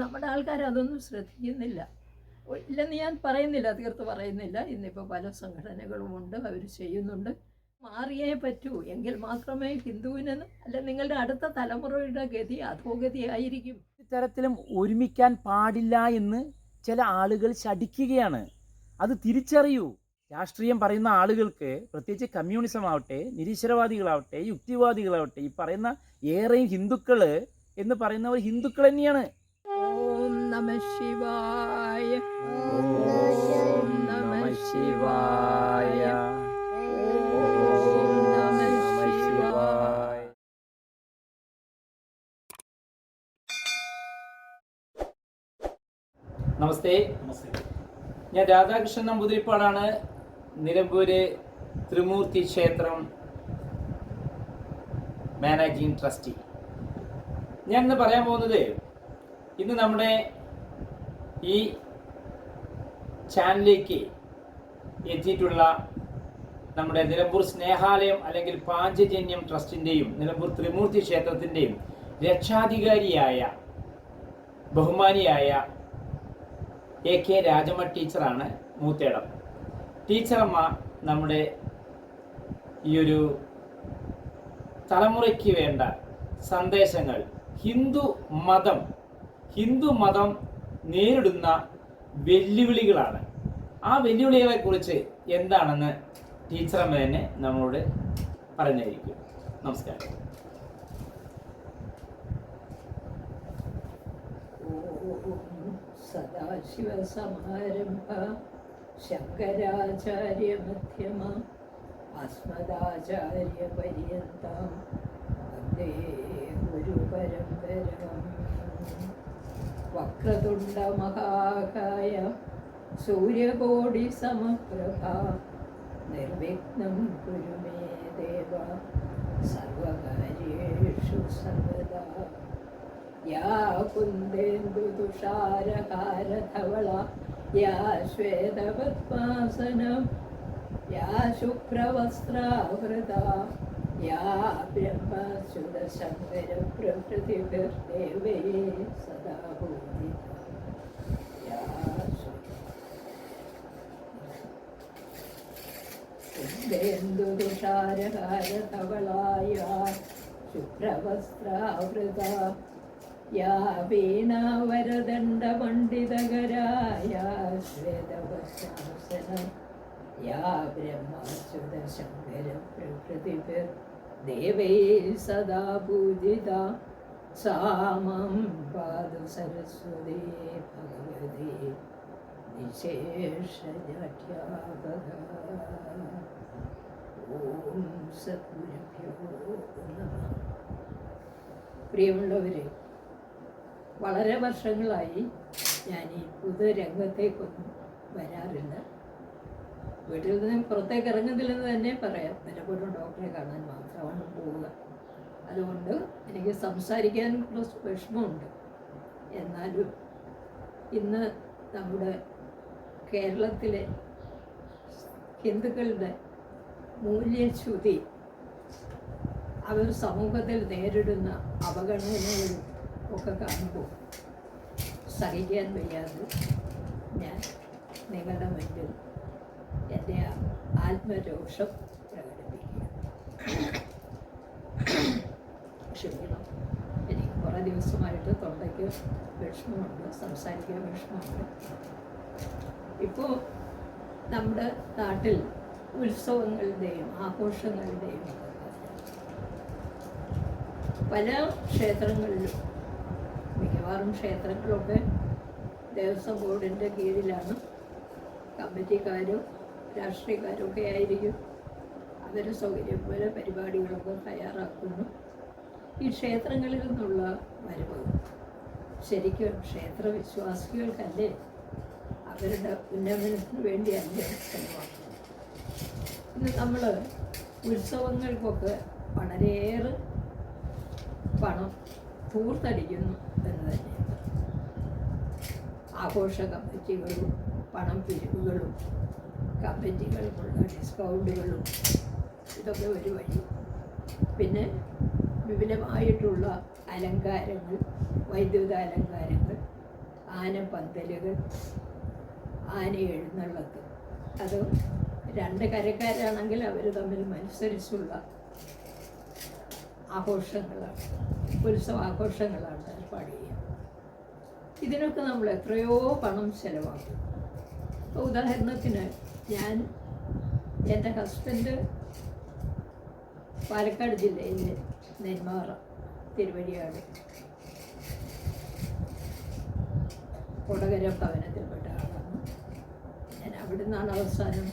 നമ്മുടെ ആൾക്കാർ അതൊന്നും ശ്രദ്ധിക്കുന്നില്ല. ഇല്ലെന്ന് ഞാൻ പറയുന്നില്ല, തീർത്ത് പറയുന്നില്ല. ഇന്നിപ്പോൾ പല സംഘടനകളുമുണ്ട്, അവർ ചെയ്യുന്നുണ്ട്. മാറിയേ പറ്റൂ, എങ്കിൽ മാത്രമേ ഹിന്ദുവിന് അല്ല നിങ്ങളുടെ അടുത്ത തലമുറയുടെ ഗതി അധോഗതിയായിരിക്കും. തരത്തിലും ഒരുമിക്കാൻ പാടില്ല എന്ന് ചില ആളുകൾ ശഠിക്കുകയാണ്. അത് തിരിച്ചറിയൂ. രാഷ്ട്രീയം പറയുന്ന ആളുകൾക്ക്, പ്രത്യേകിച്ച് കമ്മ്യൂണിസം ആവട്ടെ, നിരീശ്വരവാദികളാവട്ടെ, യുക്തിവാദികളാവട്ടെ, ഈ പറയുന്ന ഏറെയും ഹിന്ദുക്കൾ എന്ന് പറയുന്നവർ ഹിന്ദുക്കൾ തന്നെയാണ്. ഓം നമഃ ശിവായ, ഓം നമഃ ശിവായ, ഓം നമഃ ശിവായ. നമസ്തേ. ഞാൻ രാധാകൃഷ്ണൻ നമ്പൂതിരിപ്പാടാണ്, നിലമ്പൂര് ത്രിമൂർത്തി ക്ഷേത്രം മാനേജിംഗ് ട്രസ്റ്റി. ഞാൻ ഇന്ന് പറയാൻ പോകുന്നത്, ഇന്ന് നമ്മുടെ ഈ ചാനലിലേക്ക് എത്തിയിട്ടുള്ള നമ്മുടെ നിലമ്പൂർ സ്നേഹാലയം അല്ലെങ്കിൽ പാഞ്ചജന്യം ട്രസ്റ്റിൻ്റെയും നിലമ്പൂർ ത്രിമൂർത്തി ക്ഷേത്രത്തിൻ്റെയും രക്ഷാധികാരിയായ ബഹുമാനിയായ AK രാജമ്മ ടീച്ചറാണ് മൂത്തേടം. ടീച്ചറമ്മ നമ്മുടെ ഈ ഒരു തലമുറയ്ക്ക് വേണ്ട സന്ദേശങ്ങൾ, ഹിന്ദു മതം നേരിടുന്ന വെല്ലുവിളികളാണ്. ആ വെല്ലുവിളികളെ കുറിച്ച് എന്താണെന്ന് ടീച്ചറമ്മ തന്നെ നമ്മളോട് പറഞ്ഞിരിക്കും. നമസ്കാരം. സദാശിവസമാരംഭ ശങ്കരാചാര്യമധ്യമ അസ്മദാചാര്യപര്യന്താം വന്ദേ ഗുരുപരമ്പരാം. വക്രതുണ്ഡമഹാകായ സൂര്യകോടിസമപ്രഭ നിർവിഘ്നം കുരു മേ ദേവ സർവകാര്യേഷു സർവദാ. യാ കുന്ദേന്ദുതുഷാരഹാരധവള യാ ശ്വേതപദ്മാസനം യാ ശുഭ്രവസ്ത്രാവൃത യാ ബ്രഹ്മസുതശങ്കരപ്രഭൃതിഭിർദേവേ സദാ പൂജിത. കുന്ദേന്ദുതുഷാരഹാരധവളായ ശുഭ്രവസ്ത്രാവൃത യാ വീണാവരദണ്ഡമണ്ഡിതകരായ ശ്വേതവസ്ത്രാസനം യാ ബ്രഹ്മസുതശങ്കരപ്രഭൃതിഭിർദേവൈ സദാ പൂജിത. സാ മാം പാതു സരസ്വതീ ഭഗവതി നിശേഷജാഠ്യാപക. ഓം സദ്ഗുരുഭ്യോ നമഃ. പ്രിയമുള്ളവരെ, വളരെ വർഷങ്ങളായി ഞാൻ ഈ പൊതുരംഗത്തേക്കൊന്നും വരാറില്ല. വീട്ടിൽ നിന്ന് പുറത്തേക്ക് ഇറങ്ങുന്നില്ലെന്ന് തന്നെ പറയാം. പലപ്പോഴും ഡോക്ടറെ കാണാൻ മാത്രമാണ് പോവുക. അതുകൊണ്ട് എനിക്ക് സംസാരിക്കാൻ കുറച്ച് വിഷമമുണ്ട്. എന്നാലും ഇന്ന് നമ്മുടെ കേരളത്തിലെ ഹിന്ദുക്കളുടെ മൂല്യച്യുതി, അവർ സമൂഹത്തിൽ നേരിടുന്ന അവഗണനകളും ഒക്കെ കാണുമ്പോൾ സഹിക്കാൻ വയ്യാതെ ഞാൻ നിങ്ങളുടെ മുന്നിൽ എൻ്റെ ആത്മരോഷം പ്രകടിപ്പിക്കുക. ക്ഷമിക്കണം, എനിക്ക് കുറേ ദിവസമായിട്ട് തൊണ്ടയ്ക്ക് വിഷമമുണ്ട്, സംസാരിക്കാൻ വിഷമമുണ്ട്. ഇപ്പോൾ നമ്മുടെ നാട്ടിൽ ഉത്സവങ്ങളുടെയും ആഘോഷങ്ങളുടെയും പല ക്ഷേത്രങ്ങളിലും, മിക്കവാറും ക്ഷേത്രങ്ങളൊക്കെ ദേവസ്വം ബോർഡിൻ്റെ കീഴിലാണ്. കമ്മിറ്റിക്കാരും രാഷ്ട്രീയക്കാരും ഒക്കെ ആയിരിക്കും. അവർ സൗകര്യം പോലെ പരിപാടികളൊക്കെ തയ്യാറാക്കുന്നു. ഈ ക്ഷേത്രങ്ങളിൽ നിന്നുള്ള വരവ് ശരിക്കും ക്ഷേത്രവിശ്വാസികൾക്കല്ലേ, അവരുടെ ഉന്നമനത്തിന് വേണ്ടിയല്ലേ ചെലവാക്കുന്നത്. ഇന്ന് നമ്മൾ ഉത്സവങ്ങൾക്കൊക്കെ വളരെയേറെ പണം ധൂർത്തടിക്കുന്നു എന്ന് തന്നെയാണ്. ആഘോഷ കമ്മിറ്റികളും പണം പിരിവുകളും കമ്മിറ്റികൾക്കുള്ള ഡിസ്കൗണ്ടുകളും ഇതൊക്കെ ഒരു വഴി. പിന്നെ വിപുലമായിട്ടുള്ള അലങ്കാരങ്ങൾ, വൈദ്യുത അലങ്കാരങ്ങൾ, ആനപ്പന്തലുകൾ, ആന എഴുന്നള്ളത്ത്. അത് രണ്ട് കരക്കാരാണെങ്കിൽ അവർ തമ്മിൽ മത്സരിച്ചുള്ള ആഘോഷങ്ങളാണ്, ഉത്സവാഘോഷങ്ങളാണ് ഏർപ്പാട് ചെയ്യുക. ഇതിനൊക്കെ നമ്മൾ എത്രയോ പണം ചിലവാക്കും. ഉദാഹരണത്തിന് എൻ്റെ ഹസ്ബൻഡ് പാലക്കാട് ജില്ലയിലെ നെന്മാറ തിരുവഴിയാട് കൊടകര ഭവനത്തിൽപ്പെട്ട ആളാണ്. ഞാൻ അവിടെ നിന്നാണ് അവസാനം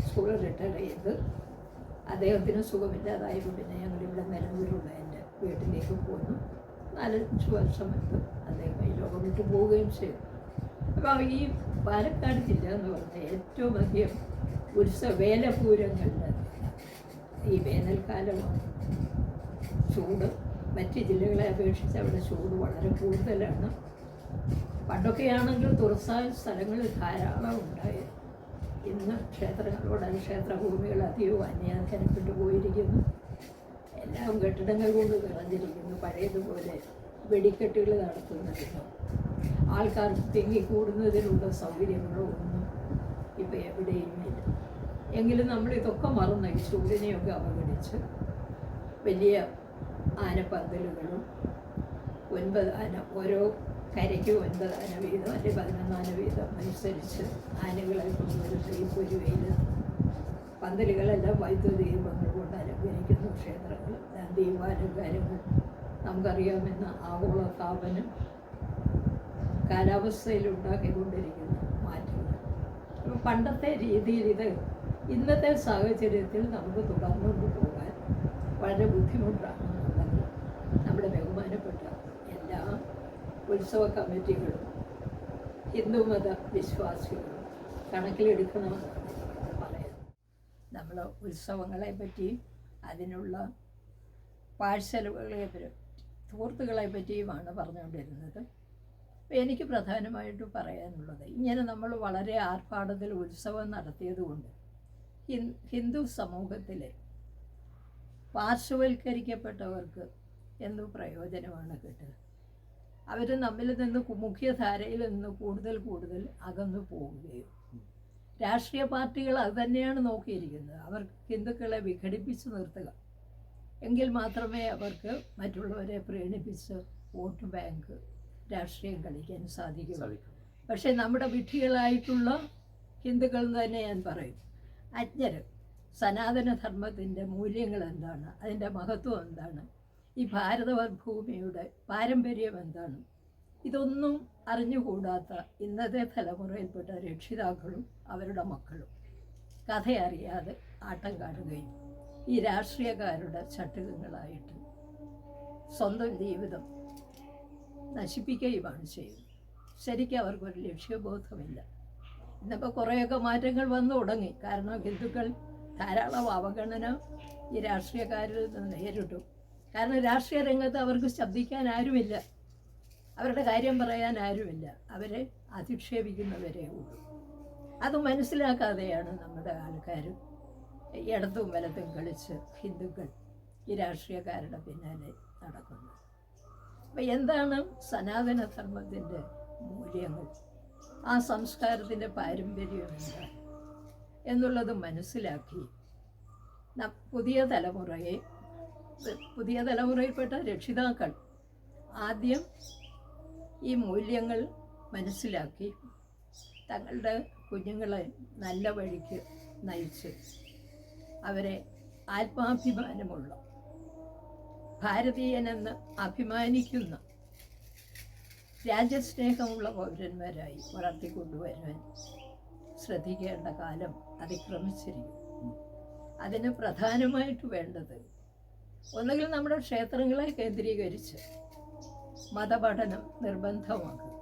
സ്കൂൾ റിട്ടയർ ചെയ്ത്. അദ്ദേഹത്തിന് സുഖമില്ലാതായപ്പോൾ പിന്നെ ഞങ്ങളിവിടെ നിലവിലുള്ള എൻ്റെ വീട്ടിലേക്ക് പോന്നു. 4-5 വർഷം മുൻപ് അദ്ദേഹം ഈ ലോകം വിട്ടു പോവുകയും ചെയ്തു. അപ്പോൾ ഈ പാലക്കാട് ജില്ല എന്ന് പറഞ്ഞാൽ ഏറ്റവും അധികം വേലപൂരങ്ങളിൽ ഈ വേനൽക്കാലമാണ് ചൂട്. മറ്റ് ജില്ലകളെ അപേക്ഷിച്ച് അവിടെ ചൂട് വളരെ കൂടുതലാണ്. പണ്ടൊക്കെയാണെങ്കിൽ തുറസായ സ്ഥലങ്ങൾ ധാരാളം ഉണ്ടായിരുന്നു. ഇന്ന് ക്ഷേത്രങ്ങളോട് ക്ഷേത്രഭൂമികൾ അധികവും അന്യാധീനപ്പെട്ടു പോയിരിക്കുന്നു. എല്ലാം കെട്ടിടങ്ങൾ കൊണ്ട് നിറഞ്ഞിരിക്കുന്നു. പഴയതുപോലെ വെടിക്കെട്ടുകൾ നടത്തുന്നതിനോ ആൾക്കാർ തിങ്ങിക്കൂടുന്നതിനുള്ള സൗകര്യങ്ങളോ ഒന്നും ഇപ്പോൾ എവിടെയും ഇല്ല. എങ്കിലും നമ്മളിതൊക്കെ മറന്ന് ഈ ചൂടിനെയൊക്കെ അവഗണിച്ച് വലിയ ആനപ്പന്തലുകളും 9 ആന, ഓരോ കരയ്ക്ക് 9 ആന വീതം അല്ലെങ്കിൽ 11 ആന വീതം അനുസരിച്ച് ആനകളെ കൊണ്ടുവരുന്ന ഈ പൊരുവയിൽ പന്തലുകളെല്ലാം വൈദ്യുത ദീപങ്ങൾ കൊണ്ട് അലങ്കരിക്കുന്ന ക്ഷേത്രങ്ങൾ, ദീപാലങ്കാരങ്ങൾ. നമുക്കറിയാമെന്ന ആഗോളതാപനം കാലാവസ്ഥയിൽ ഉണ്ടാക്കിക്കൊണ്ടിരിക്കുന്ന മാറ്റങ്ങൾ. അപ്പോൾ പണ്ടത്തെ രീതിയിൽ ഇത് ഇന്നത്തെ സാഹചര്യത്തിൽ നമുക്ക് തുടർന്നുകൊണ്ട് പോകാൻ വളരെ ബുദ്ധിമുട്ടാണെന്നുള്ളത് നമ്മുടെ ബഹുമാനപ്പെട്ട എല്ലാ ഉത്സവ കമ്മിറ്റികളും ഹിന്ദുമത വിശ്വാസികളും കണക്കിലെടുക്കണമെന്നാണ് പറയുന്നത്. നമ്മൾ ഉത്സവങ്ങളെ പറ്റിയും അതിനുള്ള പാഴ്സലുകളെ ധൂർത്തുകളെ പറ്റിയുമാണ് പറഞ്ഞുകൊണ്ടിരുന്നത്. അപ്പോൾ എനിക്ക് പ്രധാനമായിട്ടും പറയാനുള്ളത്, ഇങ്ങനെ നമ്മൾ വളരെ ആർഭാടത്തിൽ ഉത്സവം നടത്തിയതുകൊണ്ട് ഹിന്ദു സമൂഹത്തിലെ പാർശ്വവൽക്കരിക്കപ്പെട്ടവർക്ക് എന്തു പ്രയോജനമാണ് കിട്ടുക? അവർ നമ്മിൽ നിന്ന് മുഖ്യധാരയിൽ നിന്ന് കൂടുതൽ അകന്നു പോവുകയും, രാഷ്ട്രീയ പാർട്ടികൾ അത് തന്നെയാണ് നോക്കിയിരിക്കുന്നത്. അവർ ഹിന്ദുക്കളെ വിഘടിപ്പിച്ച് നിർത്തുക, എങ്കിൽ മാത്രമേ അവർക്ക് മറ്റുള്ളവരെ പ്രീണിപ്പിച്ച് വോട്ട് ബാങ്ക് രാഷ്ട്രീയം കളിക്കാൻ സാധിക്കും. പക്ഷേ നമ്മുടെ വിഡ്ഢികളായിട്ടുള്ള ഹിന്ദുക്കൾ തന്നെ ഞാൻ പറയും, അജ്ഞര് സനാതനധർമ്മത്തിൻ്റെ മൂല്യങ്ങൾ എന്താണ്, അതിൻ്റെ മഹത്വം എന്താണ്, ഈ ഭാരതഭൂമിയുടെ പാരമ്പര്യം എന്താണ്, ഇതൊന്നും അറിഞ്ഞുകൂടാത്ത ഇന്നത്തെ തലമുറയിൽപ്പെട്ട രക്ഷിതാക്കളും അവരുടെ മക്കളും കഥയറിയാതെ ആട്ടം കാണുകയും ഈ രാഷ്ട്രീയക്കാരുടെ ചട്ടുകങ്ങളായിട്ട് സ്വന്തം ജീവിതം നശിപ്പിക്കുകയുമാണ് ചെയ്യുന്നത്. ശരിക്കും അവർക്കൊരു ലക്ഷ്യബോധമില്ല. ഇന്നിപ്പോൾ കുറേയൊക്കെ മാറ്റങ്ങൾ വന്നു തുടങ്ങി. കാരണം ഹിന്ദുക്കൾ ധാരാളം അവഗണന ഈ രാഷ്ട്രീയക്കാരിൽ നിന്ന് നേരിട്ടു. കാരണം രാഷ്ട്രീയ രംഗത്ത് അവർക്ക് ശബ്ദിക്കാൻ ആരുമില്ല, അവരുടെ കാര്യം പറയാൻ ആരുമില്ല, അവരെ അധിക്ഷേപിക്കുന്നവരേ ഉള്ളൂ. അത് മനസ്സിലാക്കാതെയാണ് നമ്മുടെ ആൾക്കാർ ഇടത്തും വലത്തും കളിച്ച് ഹിന്ദുക്കൾ ഈ രാഷ്ട്രീയക്കാരുടെ പിന്നാലെ നടക്കുന്നത്. അപ്പം എന്താണ് സനാതനധർമ്മത്തിൻ്റെ മൂല്യങ്ങൾ, ആ സംസ്കാരത്തിൻ്റെ പാരമ്പര്യം എന്താണ് എന്നുള്ളത് മനസ്സിലാക്കി പുതിയ തലമുറയിൽപ്പെട്ട രക്ഷിതാക്കൾ ആദ്യം ഈ മൂല്യങ്ങൾ മനസ്സിലാക്കി തങ്ങളുടെ കുഞ്ഞുങ്ങളെ നല്ല വഴിക്ക് നയിച്ച് അവരെ ആത്മാഭിമാനമുള്ള, ഭാരതീയനെന്ന് അഭിമാനിക്കുന്ന, രാജ്യസ്നേഹമുള്ള പൗരന്മാരായി വളർത്തിക്കൊണ്ടുവരാൻ ശ്രദ്ധിക്കേണ്ട കാലം അതിക്രമിച്ചിരിക്കും. അതിന് പ്രധാനമായിട്ട് വേണ്ടത് ഒന്നുകിൽ നമ്മുടെ ക്ഷേത്രങ്ങളെ കേന്ദ്രീകരിച്ച് മതപഠനം നിർബന്ധമാക്കുക.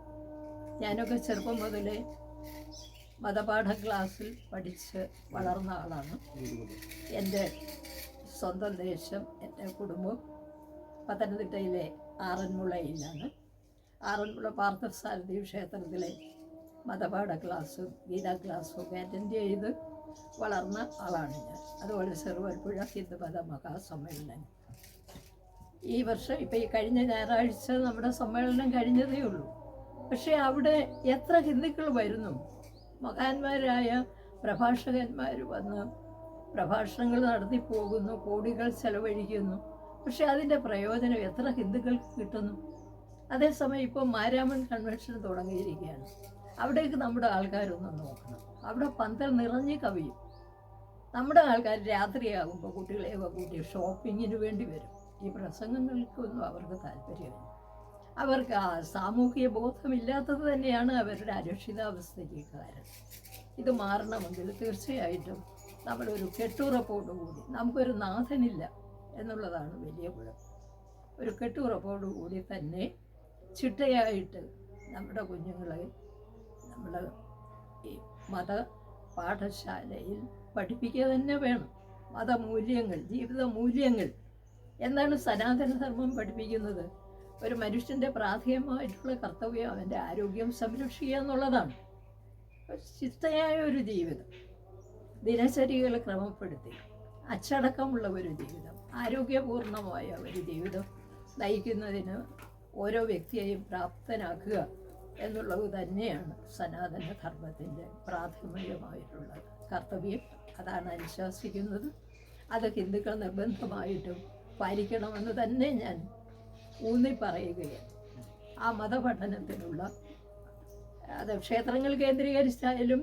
ഞാനൊക്കെ ചെറുപ്പം മുതലേ മതപാഠ ക്ലാസ്സിൽ പഠിച്ച് വളർന്ന ആളാണ്. എൻ്റെ സ്വന്തം ദേശം, എൻ്റെ കുടുംബം പത്തനംതിട്ടയിലെ ആറന്മുളയിലാണ്. ആറന്മുള പാർത്ഥസാരഥി ക്ഷേത്രത്തിലെ മതപാഠ ക്ലാസ്സും ഗീതാ ക്ലാസ്സും ഒക്കെ അറ്റൻഡ് ചെയ്ത് വളർന്ന ആളാണ് ഞാൻ. അതുപോലെ ചെറുവൽപ്പുഴ ഹിന്ദുമത മഹാസമ്മേളനം ഈ വർഷം, ഇപ്പോൾ ഈ കഴിഞ്ഞ ഞായറാഴ്ച നമ്മുടെ സമ്മേളനം കഴിഞ്ഞതേ ഉള്ളൂ. പക്ഷേ അവിടെ എത്ര ഹിന്ദുക്കൾ വരുന്നു, മഹാന്മാരായ പ്രഭാഷകന്മാർ വന്ന് പ്രഭാഷണങ്ങൾ നടത്തി പോകുന്നു, കോടികൾ ചെലവഴിക്കുന്നു. പക്ഷെ അതിൻ്റെ പ്രയോജനം എത്ര ഹിന്ദുക്കൾക്ക് കിട്ടുന്നു? അതേസമയം ഇപ്പോൾ മാരാമൺ കൺവെൻഷൻ തുടങ്ങിയിരിക്കുകയാണ്. അവിടേക്ക് നമ്മുടെ ആൾക്കാരൊന്ന് നോക്കണം. അവിടെ പന്തൽ നിറഞ്ഞ് കവിയും. നമ്മുടെ ആൾക്കാർ രാത്രിയാകുമ്പോൾ കുട്ടികളെയൊക്കെ കൂട്ടി ഷോപ്പിങ്ങിന് വേണ്ടി വരും. ഈ പ്രസംഗങ്ങൾക്കൊന്നും അവർക്ക് താല്പര്യമില്ല. അവർക്ക് ആ സാമൂഹിക ബോധമില്ലാത്തത് തന്നെയാണ് അവരുടെ അരക്ഷിതാവസ്ഥയ്ക്ക് കാരണം. ഇത് മാറണമെങ്കിൽ തീർച്ചയായിട്ടും നമ്മളൊരു കെട്ടുറപ്പോടുകൂടി, നമുക്കൊരു നാഥനില്ല എന്നുള്ളതാണ് വലിയ കുഴപ്പം. ഒരു കെട്ടുറപ്പോടുകൂടി തന്നെ ചിട്ടയായിട്ട് നമ്മുടെ കുഞ്ഞുങ്ങളെ നമ്മൾ ഈ മത പാഠശാലയിൽ പഠിപ്പിക്കുക തന്നെ വേണം. മതമൂല്യങ്ങൾ, ജീവിത മൂല്യങ്ങൾ. എന്താണ് സനാതനധർമ്മം പഠിപ്പിക്കുന്നത്? ഒരു മനുഷ്യൻ്റെ പ്രാഥമികമായിട്ടുള്ള കർത്തവ്യം അവൻ്റെ ആരോഗ്യം സംരക്ഷിക്കുക എന്നുള്ളതാണ്. ചിട്ടയായ ഒരു ജീവിതം, ദിനചര്യകൾ ക്രമപ്പെടുത്തി അച്ചടക്കമുള്ള ഒരു ജീവിതം, ആരോഗ്യപൂർണമായ ഒരു ജീവിതം നയിക്കുന്നതിന് ഓരോ വ്യക്തിയെയും പ്രാപ്തനാക്കുക എന്നുള്ളത് തന്നെയാണ് സനാതനധർമ്മത്തിൻ്റെ പ്രാഥമികമായിട്ടുള്ള കർത്തവ്യം. അതാണ് അനുശാസിക്കുന്നത്. അത് ഹിന്ദുക്കൾ നിർബന്ധമായിട്ടും പാലിക്കണമെന്ന് തന്നെ ഞാൻ ഊന്നി പറയുകയാണ്. ആ മതപഠനത്തിനുള്ള, അത് ക്ഷേത്രങ്ങൾ കേന്ദ്രീകരിച്ചായാലും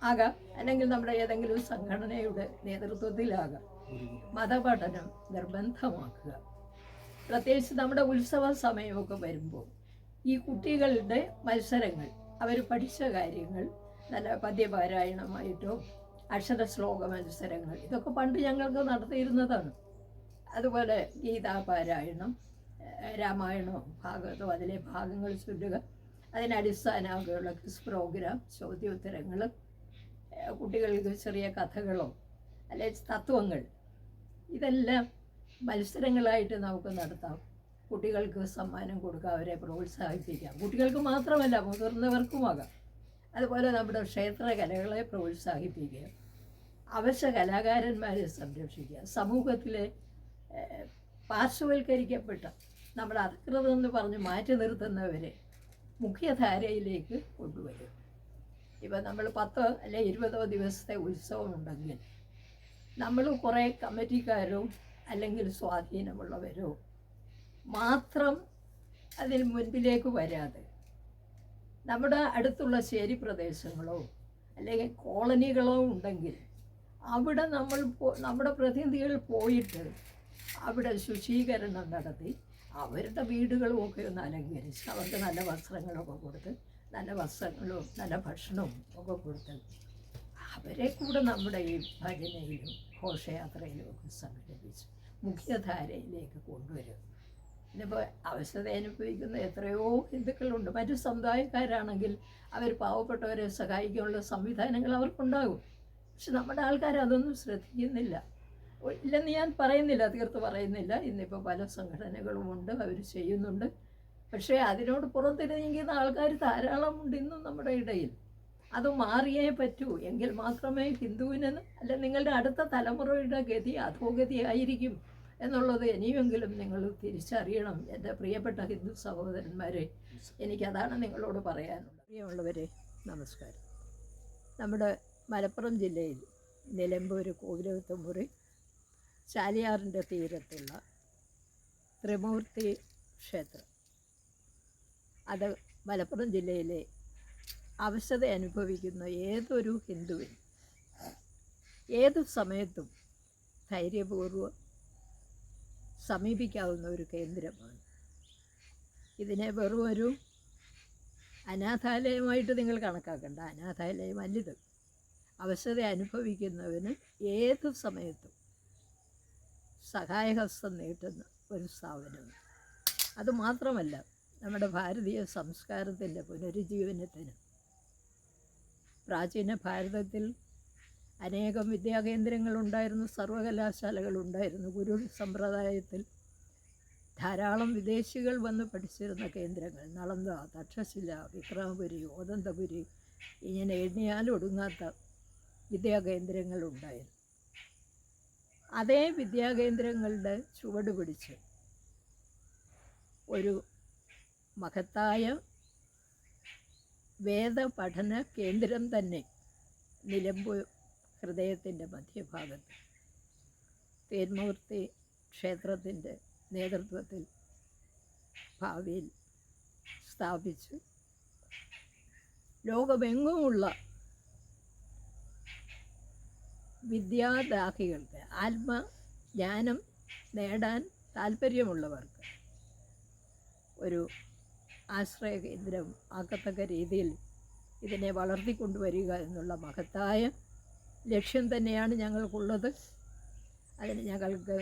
ആകാം, അല്ലെങ്കിൽ നമ്മുടെ ഏതെങ്കിലും സംഘടനയുടെ നേതൃത്വത്തിലാകാം. മതപഠനം നിർബന്ധമാക്കുക. പ്രത്യേകിച്ച് നമ്മുടെ ഉത്സവ സമയമൊക്കെ വരുമ്പോൾ ഈ കുട്ടികളുടെ മത്സരങ്ങൾ, അവർ പഠിച്ച കാര്യങ്ങൾ, നല്ല പദ്യപാരായണമായിട്ടോ അക്ഷരശ്ലോക മത്സരങ്ങൾ, ഇതൊക്കെ പണ്ട് ഞങ്ങൾക്ക് നടത്തിയിരുന്നതാണ്. അതുപോലെ ഗീതാപാരായണം, രാമായണവും ഭാഗവതവും അതിലെ ഭാഗങ്ങൾ ചൊല്ലുക, അതിനടിസ്ഥാനമാകുള്ള ക്വിസ് പ്രോഗ്രാം, ചോദ്യോത്തരങ്ങൾ, കുട്ടികൾക്ക് ചെറിയ കഥകളോ അല്ലെ തത്വങ്ങൾ, ഇതെല്ലാം മത്സരങ്ങളായിട്ട് നമുക്ക് നടത്താം. കുട്ടികൾക്ക് സമ്മാനം കൊടുക്കുക, അവരെ പ്രോത്സാഹിപ്പിക്കാം. കുട്ടികൾക്ക് മാത്രമല്ല, മുതിർന്നവർക്കുമാകാം. അതുപോലെ നമ്മുടെ ക്ഷേത്രകലകളെ പ്രോത്സാഹിപ്പിക്കുക, അവശ്യ കലാകാരന്മാരെ സംരക്ഷിക്കുക, സമൂഹത്തിലെ പാർശ്വവൽക്കരിക്കപ്പെട്ട, നമ്മൾ അധികൃതമെന്ന് പറഞ്ഞ് മാറ്റി നിർത്തുന്നവരെ മുഖ്യധാരയിലേക്ക് കൊണ്ടുവരും. ഇപ്പം നമ്മൾ 10 അല്ലെ 20 ദിവസത്തെ ഉത്സവമുണ്ടെങ്കിൽ നമ്മൾ കുറേ കമ്മിറ്റിക്കാരോ അല്ലെങ്കിൽ സ്വാധീനമുള്ളവരോ മാത്രം അതിന് മുൻപിലേക്ക് വരാതെ, നമ്മുടെ അടുത്തുള്ള ശേരി പ്രദേശങ്ങളോ അല്ലെങ്കിൽ കോളനികളോ ഉണ്ടെങ്കിൽ അവിടെ നമ്മുടെ പ്രതിനിധികൾ പോയിട്ട് അവിടെ ശുചീകരണം നടത്തി അവരുടെ വീടുകളുമൊക്കെ ഒന്ന് അലങ്കരിച്ച് അവർക്ക് നല്ല വസ്ത്രങ്ങളൊക്കെ കൊടുത്ത്, നല്ല വസ്ത്രങ്ങളും നല്ല ഭക്ഷണവും ഒക്കെ കൊടുത്ത് അവരെ കൂടെ നമ്മുടെ ഈ ഭജനയിലും ഘോഷയാത്രയിലും ഒക്കെ സംഘടിപ്പിച്ച് മുഖ്യധാരയിലേക്ക് കൊണ്ടുവരും. ഇന്നിപ്പോൾ അവസ്ഥ അനുഭവിക്കുന്ന എത്രയോ ഹിന്ദുക്കളുണ്ട്. മറ്റു സമുദായക്കാരാണെങ്കിൽ അവർ പാവപ്പെട്ടവരെ സഹായിക്കാനുള്ള സംവിധാനങ്ങൾ അവർക്കുണ്ടാകും. പക്ഷെ നമ്മുടെ ആൾക്കാർ അതൊന്നും ശ്രദ്ധിക്കുന്നില്ല. ഇല്ലെന്ന് ഞാൻ പറയുന്നില്ല, തീർത്ത് പറയുന്നില്ല. ഇന്നിപ്പോൾ പല സംഘടനകളുമുണ്ട്, അവർ ചെയ്യുന്നുണ്ട്. പക്ഷേ അതിനോട് പുറത്തിരിക്കുന്ന ആൾക്കാർ ധാരാളമുണ്ട് ഇന്നും നമ്മുടെ ഇടയിൽ. അത് മാറിയേ പറ്റൂ. എങ്കിൽ മാത്രമേ ഹിന്ദുവിന് അല്ല നിങ്ങളുടെ അടുത്ത തലമുറയുടെ ഗതി അധോഗതി ആയിരിക്കും എന്നുള്ളത് ഇനിയെങ്കിലും നിങ്ങൾ തിരിച്ചറിയണം. എൻ്റെ പ്രിയപ്പെട്ട ഹിന്ദു സഹോദരന്മാരെ, എനിക്കതാണ് നിങ്ങളോട് പറയാനുള്ളത്. പ്രിയമുള്ളവരെ, നമസ്കാരം. നമ്മുടെ മലപ്പുറം ജില്ലയിൽ നിലമ്പൂർ കോവിലകത്തുമുറി ചാലിയാറിൻ്റെ തീരത്തുള്ള ത്രിമൂർത്തി ക്ഷേത്രം, അത് മലപ്പുറം ജില്ലയിലെ അവശത അനുഭവിക്കുന്ന ഏതൊരു ഹിന്ദുവിനും ഏതു സമയത്തും ധൈര്യപൂർവ്വം സമീപിക്കാവുന്ന ഒരു കേന്ദ്രമാണ്. ഇതിനെ വെറും ഒരു അനാഥാലയമായിട്ട് നിങ്ങൾ കണക്കാക്കണ്ട. അനാഥാലയമല്ലിത്. അവശത അനുഭവിക്കുന്നവന് ഏതു സമയത്തും സഹായഹസ്തം നീട്ടുന്ന ഒരു സ്ഥാപനമാണ്. അതുമാത്രമല്ല, നമ്മുടെ ഭാരതീയ സംസ്കാരത്തിൻ്റെ പുനരുജ്ജീവനത്തിന് പ്രാചീന ഭാരതത്തിൽ അനേകം വിദ്യാകേന്ദ്രങ്ങളുണ്ടായിരുന്നു, സർവകലാശാലകളുണ്ടായിരുന്നു. ഗുരു സമ്പ്രദായത്തിൽ ധാരാളം വിദേശികൾ വന്ന് പഠിച്ചിരുന്ന കേന്ദ്രങ്ങൾ നളന്ദ, തക്ഷശില, വിക്രമപുരി, ഓദന്തപുരി, ഇങ്ങനെ എണ്ണിയാലൊടുങ്ങാത്ത വിദ്യാകേന്ദ്രങ്ങളുണ്ടായിരുന്നു. അതേ വിദ്യാകേന്ദ്രങ്ങളുടെ ചുവട് പിടിച്ച് ഒരു മഹത്തായ വേദപഠന കേന്ദ്രം തന്നെ നിലമ്പൂർ ഹൃദയത്തിൻ്റെ മധ്യഭാഗത്ത് തേന്മൂർത്തി ക്ഷേത്രത്തിൻ്റെ നേതൃത്വത്തിൽ ഭാവിയിൽ സ്ഥാപിച്ച് ലോകമെങ്ങുമുള്ള വിദ്യാദാഹികൾക്ക് ആത്മജ്ഞാനം നേടാൻ താല്പര്യമുള്ളവർക്ക് ഒരു ആശ്രയ കേന്ദ്രം ആക്കത്തക്ക രീതിയിൽ ഇതിനെ വളർത്തിക്കൊണ്ടുവരിക എന്നുള്ള മഹത്തായ ലക്ഷ്യം തന്നെയാണ് ഞങ്ങൾക്കുള്ളത്. അതിന് ഞങ്ങൾക്ക്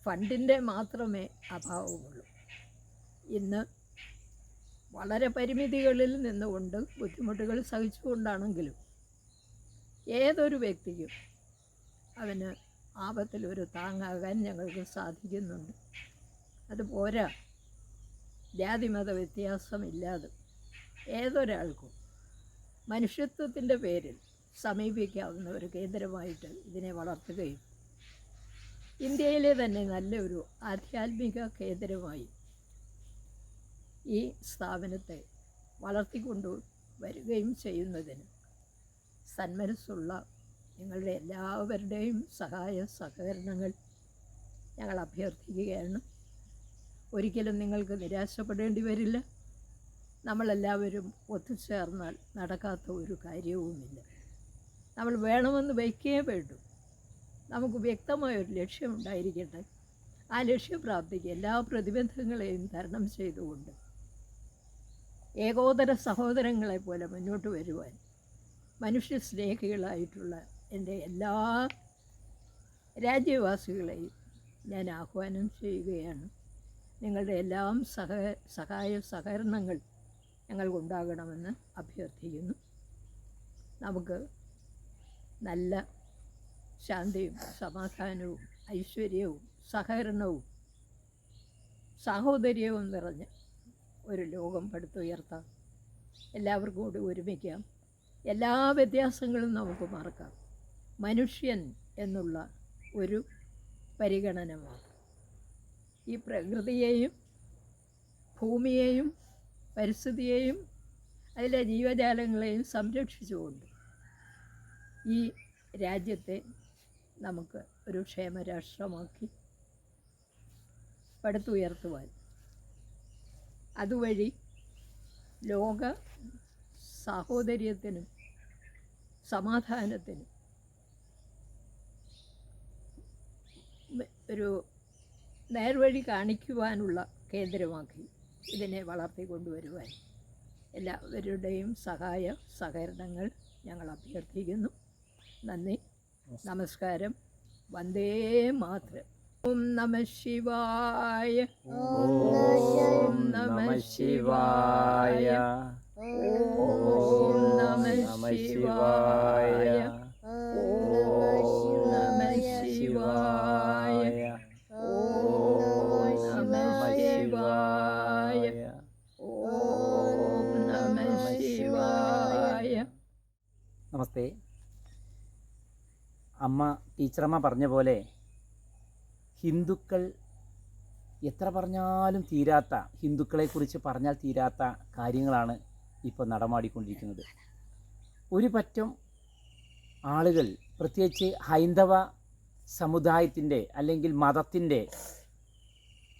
ഫണ്ടിൻ്റെ മാത്രമേ അഭാവമുള്ളൂ. ഇന്ന് വളരെ പരിമിതികളിൽ നിന്നുകൊണ്ട് ബുദ്ധിമുട്ടുകൾ സഹിച്ചുകൊണ്ടാണെങ്കിലും ഏതൊരു വ്യക്തിക്കും അവന് ആപത്തിലൊരു താങ്ങാകാൻ ഞങ്ങൾക്ക് സാധിക്കുന്നുണ്ട്. അതുപോരാ, ജാതിമത വ്യത്യാസമില്ലാതെ ഏതൊരാൾക്കും മനുഷ്യത്വത്തിൻ്റെ പേരിൽ സമീപിക്കാവുന്ന ഒരു കേന്ദ്രമായിട്ട് ഇതിനെ വളർത്തുകയും ഇന്ത്യയിലെ തന്നെ നല്ലൊരു ആധ്യാത്മിക കേന്ദ്രമായി ഈ സ്ഥാപനത്തെ വളർത്തിക്കൊണ്ടു വരികയും ചെയ്യുന്നതിന് സന്മനസ്സുള്ള നിങ്ങളുടെ എല്ലാവരുടെയും സഹായ സഹകരണങ്ങൾ ഞങ്ങൾ അഭ്യർത്ഥിക്കുകയാണ്. ഒരിക്കലും നിങ്ങൾക്ക് നിരാശപ്പെടേണ്ടി വരില്ല. നമ്മളെല്ലാവരും ഒത്തുചേർന്നാൽ നടക്കാത്ത ഒരു കാര്യവുമില്ല. നമ്മൾ വേണമെന്ന് വയ്ക്കേ വേണ്ടു. നമുക്ക് വ്യക്തമായൊരു ലക്ഷ്യമുണ്ടായിരിക്കട്ടെ. ആ ലക്ഷ്യപ്രാപ്തിക്ക് എല്ലാ പ്രതിബന്ധങ്ങളെയും തരണം ചെയ്തുകൊണ്ട് ഏകോദര സഹോദരങ്ങളെ പോലെ മുന്നോട്ട് വരുവാൻ മനുഷ്യ സ്നേഹികളായിട്ടുള്ള എൻ്റെ എല്ലാ രാജ്യവാസികളെയും ഞാൻ ആഹ്വാനം ചെയ്യുകയാണ്. നിങ്ങളുടെ എല്ലാം സഹായ സഹകരണങ്ങൾ ഞങ്ങൾക്കുണ്ടാകണമെന്ന് അഭ്യർത്ഥിക്കുന്നു. നമുക്ക് നല്ല ശാന്തിയും സമാധാനവും ഐശ്വര്യവും സഹകരണവും സാഹോദര്യവും നിറഞ്ഞ് ഒരു ലോകം പടുത്തുയർത്താം. എല്ലാവർക്കും കൂടി ഒരുമിക്കാം. എല്ലാ വ്യത്യാസങ്ങളും നമുക്ക് മറക്കാം. മനുഷ്യൻ എന്നുള്ള ഒരു പരിഗണന മാത്രം ഈ പ്രകൃതിയെയും ഭൂമിയെയും പരിസ്ഥിതിയെയും അതിലെ ജീവജാലങ്ങളെയും സംരക്ഷിച്ചുകൊണ്ട് ഈ രാജ്യത്തെ നമുക്ക് ഒരു ക്ഷേമരാഷ്ട്രമാക്കി പടുത്തുയർത്തുവാൻ അതുവഴി ലോക സാഹോദര്യത്തിനും സമാധാനത്തിനും ഒരു നേർവഴി കാണിക്കുവാനുള്ള കേന്ദ്രമാക്കി ഇതിനെ വളർത്തിക്കൊണ്ടുവരുവാൻ എല്ലാവരുടെയും സഹായ സഹകരണങ്ങൾ ഞങ്ങൾ അഭ്യർത്ഥിക്കുന്നു. നന്ദി, നമസ്കാരം. വന്ദേ മാതരം. ഓം നമഃ ശിവായ. ഓം നമഃ ശിവായ. ഓം നമഃ ശിവായ. ഓം നമഃ ശിവായ. ഓം നമഃ ശിവായ. ഓം നമഃ ശിവായ. നമസ്തേ. ടീച്ചറമ്മ പറഞ്ഞ പോലെ ഹിന്ദുക്കൾ എത്ര പറഞ്ഞാലും തീരാത്ത, ഹിന്ദുക്കളെക്കുറിച്ച് പറഞ്ഞാൽ തീരാത്ത കാര്യങ്ങളാണ് ഇപ്പോൾ നടമാടിക്കൊണ്ടിരിക്കുന്നത്. ഒരു പറ്റം ആളുകൾ, പ്രത്യേകിച്ച് ഹൈന്ദവ സമുദായത്തിൻ്റെ അല്ലെങ്കിൽ മതത്തിൻ്റെ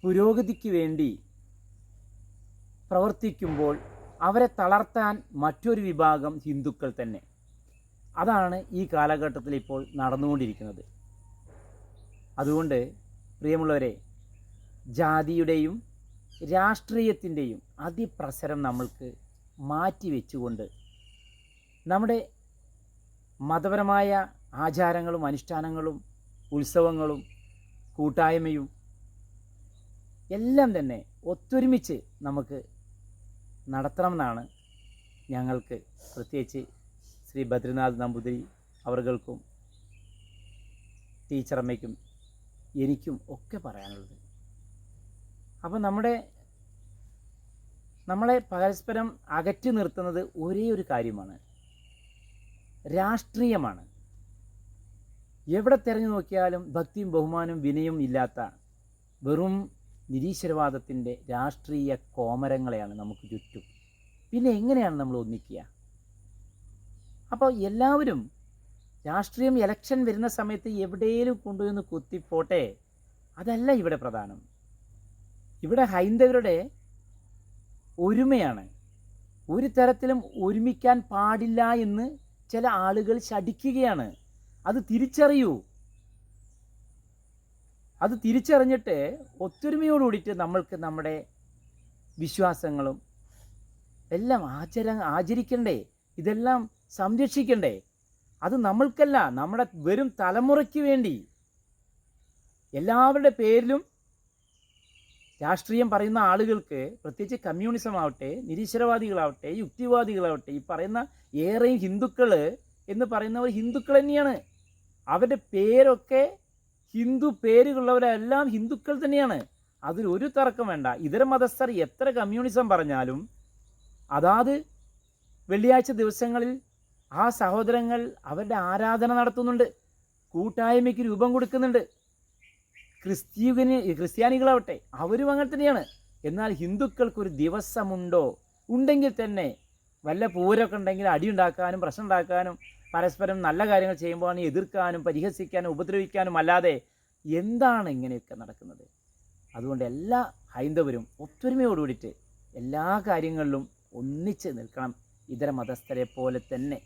പുരോഗതിക്ക് വേണ്ടി പ്രവർത്തിക്കുമ്പോൾ അവരെ തളർത്താൻ മറ്റൊരു വിഭാഗം ഹിന്ദുക്കൾ തന്നെ. അതാണ് ഈ കാലഘട്ടത്തിൽ ഇപ്പോൾ നടന്നുകൊണ്ടിരിക്കുന്നത്. അതുകൊണ്ട് പ്രിയമുള്ളവരെ, ജാതിയുടെയും രാഷ്ട്രീയത്തിൻ്റെയും അതിപ്രസരം നമ്മൾക്ക് മാറ്റിവെച്ചുകൊണ്ട് നമ്മുടെ മതപരമായ ആചാരങ്ങളും അനുഷ്ഠാനങ്ങളും ഉത്സവങ്ങളും കൂട്ടായ്മയും എല്ലാം തന്നെ ഒത്തൊരുമിച്ച് നമുക്ക് നടത്തണമെന്നാണ് ഞങ്ങൾക്ക്, പ്രത്യേകിച്ച് ശ്രീ ബദ്രിനാഥ് നമ്പൂതിരി അവർക്കും ടീച്ചറമ്മയ്ക്കും എനിക്കും ഒക്കെ പറയാനുള്ളത്. അപ്പോൾ നമ്മളെ പരസ്പരം അകറ്റി നിർത്തുന്നത് ഒരേ ഒരു കാര്യമാണ്, രാഷ്ട്രീയമാണ്. എവിടെ തിരഞ്ഞു നോക്കിയാലും ഭക്തിയും ബഹുമാനവും വിനയവും ഇല്ലാത്ത വെറും നിരീശ്വരവാദത്തിൻ്റെ രാഷ്ട്രീയ കോമരങ്ങളെയാണ് നമുക്ക് ചുറ്റും. പിന്നെ എങ്ങനെയാണ് നമ്മൾ ഒന്നിക്കുക? അപ്പോൾ എല്ലാവരും രാഷ്ട്രീയം ഇലക്ഷൻ വരുന്ന സമയത്ത് എവിടെയെങ്കിലും കൊണ്ടുവന്ന് കുത്തിപ്പോട്ടെ, അതല്ല ഇവിടെ പ്രധാനം. ഇവിടെ ഹൈന്ദവരുടെ ഒരുമയാണ്. ഒരു തരത്തിലും ഒരുമിക്കാൻ പാടില്ല എന്ന് ചില ആളുകൾ ശഠിക്കുകയാണ്. അത് തിരിച്ചറിയൂ. അത് തിരിച്ചറിഞ്ഞിട്ട് ഒത്തൊരുമയോടുകൂടിയിട്ട് നമ്മൾക്ക് നമ്മുടെ വിശ്വാസങ്ങളും എല്ലാം ആചരിക്കണ്ടേ, ഇതെല്ലാം സംരക്ഷിക്കണ്ടേ? അത് നമ്മൾക്കല്ല, നമ്മുടെ വരും തലമുറയ്ക്ക് വേണ്ടി. എല്ലാവരുടെ പേരിലും രാഷ്ട്രീയം പറയുന്ന ആളുകൾക്ക്, പ്രത്യേകിച്ച് കമ്മ്യൂണിസം ആവട്ടെ, നിരീശ്വരവാദികളാവട്ടെ, യുക്തിവാദികളാവട്ടെ, ഈ പറയുന്ന ഏറെയും ഹിന്ദുക്കൾ എന്ന് പറയുന്നവർ ഹിന്ദുക്കൾ തന്നെയാണ്. അവരുടെ പേരൊക്കെ ഹിന്ദു പേരുകളുള്ളവരെല്ലാം ഹിന്ദുക്കൾ തന്നെയാണ്. അതിലൊരു തർക്കം വേണ്ട. ഇതര മതസ്ഥർ എത്ര കമ്മ്യൂണിസം പറഞ്ഞാലും അതാത് വെള്ളിയാഴ്ച ദിവസങ്ങളിൽ ആ സഹോദരങ്ങൾ അവരുടെ ആരാധന നടത്തുന്നുണ്ട്, കൂട്ടായ്മയ്ക്ക് രൂപം കൊടുക്കുന്നുണ്ട്. ക്രിസ്ത്യാനികളാവട്ടെ അവരും അങ്ങനെ തന്നെയാണ്. എന്നാൽ ഹിന്ദുക്കൾക്കൊരു ദിവസമുണ്ടോ? ഉണ്ടെങ്കിൽ തന്നെ വല്ല പൂരമൊക്കെ ഉണ്ടെങ്കിൽ അടിയുണ്ടാക്കാനും പ്രശ്നം ഉണ്ടാക്കാനും പരസ്പരം നല്ല കാര്യങ്ങൾ ചെയ്യുമ്പോൾ എതിർക്കാനും പരിഹസിക്കാനും ഉപദ്രവിക്കാനും അല്ലാതെ എന്താണ് ഇങ്ങനെയൊക്കെ നടക്കുന്നത്? അതുകൊണ്ട് എല്ലാ ഹൈന്ദവരും ഒത്തൊരുമയോടുകൂടിയിട്ട് എല്ലാ കാര്യങ്ങളിലും ഒന്നിച്ച് നിൽക്കണം, ഇതര മതസ്ഥരെ പോലെ തന്നെ.